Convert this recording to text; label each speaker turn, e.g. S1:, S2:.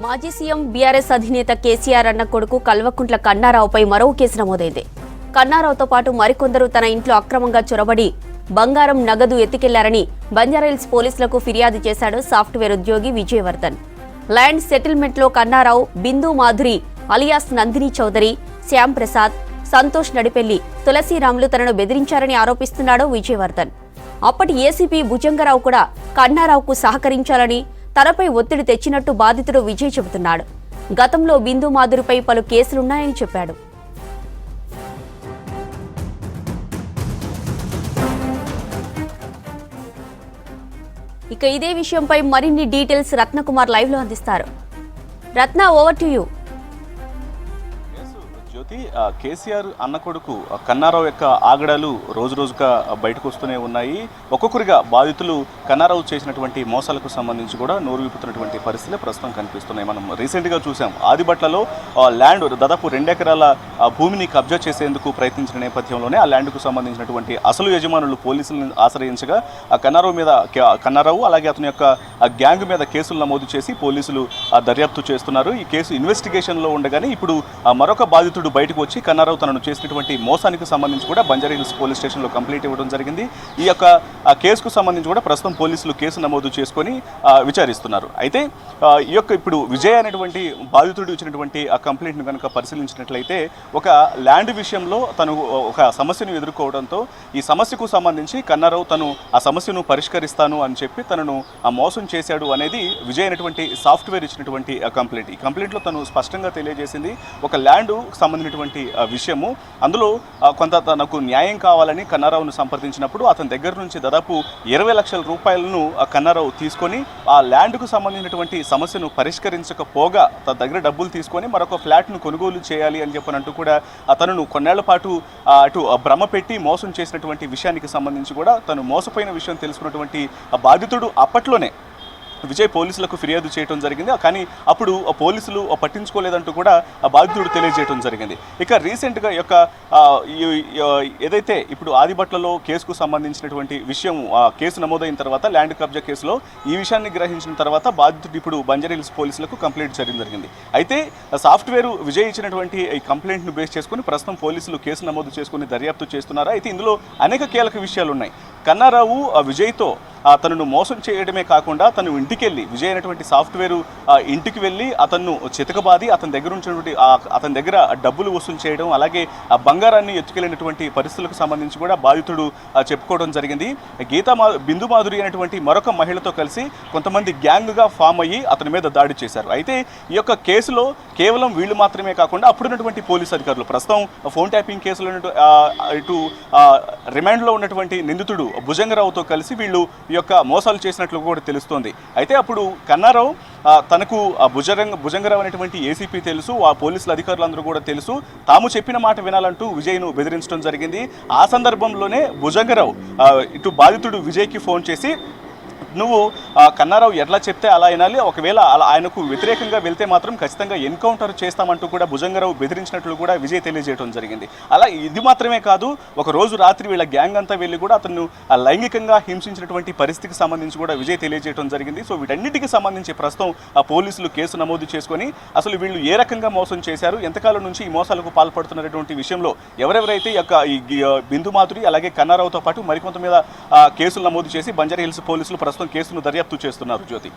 S1: మాజీ CM BRS అధినేత కేసీఆర్ అన్న కొడుకు కల్వకుంట్ల కన్నారావుపై మరో కేసు నమోదైంది. కన్నారావుతో పాటు మరికొందరు తన ఇంట్లో అక్రమంగా చొరబడి బంగారం, నగదు ఎత్తుకెళ్లారని బంజారాహిల్స్ పోలీసులకు ఫిర్యాదు చేశాడు సాఫ్ట్వేర్ ఉద్యోగి విజయవర్ధన్. ల్యాండ్ సెటిల్మెంట్లో కన్నారావు, బిందు మాధురి అలియాస్ నందిని చౌదరి, శ్యామ్ ప్రసాద్, సంతోష్ నడిపెల్లి, తులసిరాములు తనను బెదిరించారని ఆరోపిస్తున్నాడు విజయవర్ధన్. అప్పటి ఏసీపీ భుజంగరావు కూడా కన్నారావుకు సహకరించాలని, తనపై ఒత్తిడి తెచ్చినట్టు బాధితుడు విజయ్ చెబుతున్నాడు. గతంలో బిందు మాధురిపై పలు కేసులున్నాయని చెప్పాడు. ఇక ఇదే విషయంపై మరిన్ని డీటెయిల్స్ రత్నకుమార్ లైవ్ లో అందిస్తారు. రత్న, ఓవర్ టు యూ.
S2: జ్యోతి, కేసీఆర్ అన్న కొడుకు కన్నారావు యొక్క ఆగడాలు రోజు రోజుగా బయటకు వస్తూనే ఉన్నాయి. ఒక్కొక్కరిగా బాధితులు కన్నారావు చేసినటువంటి మోసాలకు సంబంధించి కూడా నోరు విప్పుతున్నటువంటి పరిస్థితులు ప్రస్తుతం కనిపిస్తున్నాయి. మనం రీసెంట్గా చూసాం, ఆదిబట్లలో ల్యాండ్ దాదాపు 2 ఎకరాల భూమిని కబ్జా చేసేందుకు ప్రయత్నించిన నేపథ్యంలోనే ఆ ల్యాండ్కు సంబంధించినటువంటి అసలు యజమానులు పోలీసులను ఆశ్రయించగా కన్నారావు అలాగే అతని యొక్క గ్యాంగ్ మీద కేసులు నమోదు చేసి పోలీసులు దర్యాప్తు చేస్తున్నారు. ఈ కేసు ఇన్వెస్టిగేషన్లో ఉండగానే ఇప్పుడు మరొక బాధితుడు బయటకు వచ్చి కన్నారావు తనను చేసినటువంటి మోసానికి సంబంధించి కూడా బంజారాహిల్స్ పోలీస్ స్టేషన్లో కంప్లైంట్ ఇవ్వడం జరిగింది. ఈ యొక్క కేసుకు సంబంధించి కూడా ప్రస్తుతం పోలీసులు కేసు నమోదు చేసుకొని విచారిస్తున్నారు. అయితే ఈ యొక్క ఇప్పుడు విజయ్ అనేటువంటి బాధితుడు ఇచ్చినటువంటి ఆ కంప్లైంట్ను కనుక పరిశీలించినట్లయితే ఒక ల్యాండ్ విషయంలో తను ఒక సమస్యను ఎదుర్కోవడంతో ఈ సమస్యకు సంబంధించి కన్నారావు తను ఆ సమస్యను పరిష్కరిస్తాను అని చెప్పి తనను మోసం చేశాడు అనేది విజయ్ అనేటువంటి సాఫ్ట్వేర్ ఇచ్చినటువంటి కంప్లైంట్. ఈ కంప్లైంట్లో తను స్పష్టంగా తెలియజేసింది, ఒక ల్యాండ్ సంబంధించినటువంటి విషయము, అందులో కొంత తనకు న్యాయం కావాలని కన్నారావును సంప్రదించినప్పుడు అతని దగ్గర నుంచి దాదాపు 20 లక్షల రూపాయలను కన్నారావు తీసుకొని ఆ ల్యాండ్కు సంబంధించినటువంటి సమస్యను పరిష్కరించకపోగా తన దగ్గర డబ్బులు తీసుకొని మరొక ఫ్లాట్ను కొనుగోలు చేయాలి అని చెప్పనంటూ కూడా తనను కొన్నేళ్ల పాటు అటు భ్రమ పెట్టి మోసం చేసినటువంటి విషయానికి సంబంధించి కూడా తను మోసపోయిన విషయం తెలుసుకున్నటువంటి బాధితుడు అప్పట్లోనే విజయ్ పోలీసులకు ఫిర్యాదు చేయడం జరిగింది. కానీ అప్పుడు పోలీసులు పట్టించుకోలేదంటూ కూడా బాధితుడు తెలియజేయడం జరిగింది. ఇక రీసెంట్గా యొక్క ఏదైతే ఇప్పుడు ఆదిబట్లలో కేసుకు సంబంధించినటువంటి విషయం కేసు నమోదైన తర్వాత ల్యాండ్ కబ్జా కేసులో ఈ విషయాన్ని గ్రహించిన తర్వాత బాధితుడు ఇప్పుడు బంజారాహిల్స్ పోలీసులకు కంప్లైంట్ చేయడం జరిగింది. అయితే సాఫ్ట్వేర్ విజయ్ ఇచ్చినటువంటి ఈ కంప్లైంట్ను బేస్ చేసుకుని ప్రస్తుతం పోలీసులు కేసు నమోదు చేసుకుని దర్యాప్తు చేస్తున్నారు. అయితే ఇందులో అనేక కీలక విషయాలు ఉన్నాయి. కన్నారావు విజయ్తో తనను మోసం చేయడమే కాకుండా తను ఇంటికి వెళ్ళి విజయ్ అయినటువంటి సాఫ్ట్వేర్ ఇంటికి వెళ్ళి అతను చితకబాది అతని దగ్గర ఉన్నటువంటి అతని దగ్గర డబ్బులు వసూలు చేయడం, అలాగే ఆ బంగారాన్ని ఎత్తుకెళ్ళినటువంటి పరిస్థితులకు సంబంధించి కూడా బాధితుడు చెప్పుకోవడం జరిగింది. బిందు మాధురి అనేటువంటి మరొక మహిళతో కలిసి కొంతమంది గ్యాంగ్గా ఫామ్ అయ్యి అతని మీద దాడి చేశారు. అయితే ఈ యొక్క కేసులో కేవలం వీళ్ళు మాత్రమే కాకుండా అప్పుడున్నటువంటి పోలీసు అధికారులు, ప్రస్తుతం ఫోన్ ట్యాపింగ్ కేసులో ఇటు రిమాండ్లో ఉన్నటువంటి నిందితుడు భుజంగరావుతో కలిసి వీళ్ళు ఈ యొక్క మోసాలు చేసినట్లు కూడా తెలుస్తోంది. అయితే అప్పుడు కన్నారావు తనకు భుజంగరావు అనేటువంటి ఏసీపీ తెలుసు, ఆ పోలీసుల అధికారులందరూ కూడా తెలుసు, తాము చెప్పిన మాట వినాలంటూ విజయ్ను బెదిరించడం జరిగింది. ఆ సందర్భంలోనే భుజంగరావు ఇటు బాధితుడు విజయ్కి ఫోన్ చేసి, నువ్వు కన్నారావు ఎట్లా చెప్తే అలా వినాలి, ఒకవేళ అలా ఆయనకు వ్యతిరేకంగా వెళ్తే మాత్రం ఖచ్చితంగా ఎన్కౌంటర్ చేస్తామంటూ కూడా భుజంగరావు బెదిరించినట్లు కూడా విజయ్ తెలియజేయడం జరిగింది. అలా ఇది మాత్రమే కాదు, ఒక రోజు రాత్రి వీళ్ళ గ్యాంగ్ అంతా వెళ్ళి కూడా అతను లైంగికంగా హింసించినటువంటి పరిస్థితికి సంబంధించి కూడా విజయ్ తెలియజేయడం జరిగింది. సో వీటన్నిటికీ సంబంధించి ప్రస్తుతం పోలీసులు కేసు నమోదు చేసుకొని అసలు వీళ్ళు ఏ రకంగా మోసం చేశారు, ఎంతకాలం నుంచి ఈ మోసాలకు పాల్పడుతున్నటువంటి విషయంలో ఎవరెవరైతే ఈ బిందు మాధురి అలాగే కన్నారావుతో పాటు మరికొంత మీద కేసులు నమోదు చేసి బంజారాహిల్స్ పోలీసులు ప్రస్తుతం కేసును దర్యాప్తు చేస్తున్నారు. జ్యోతి.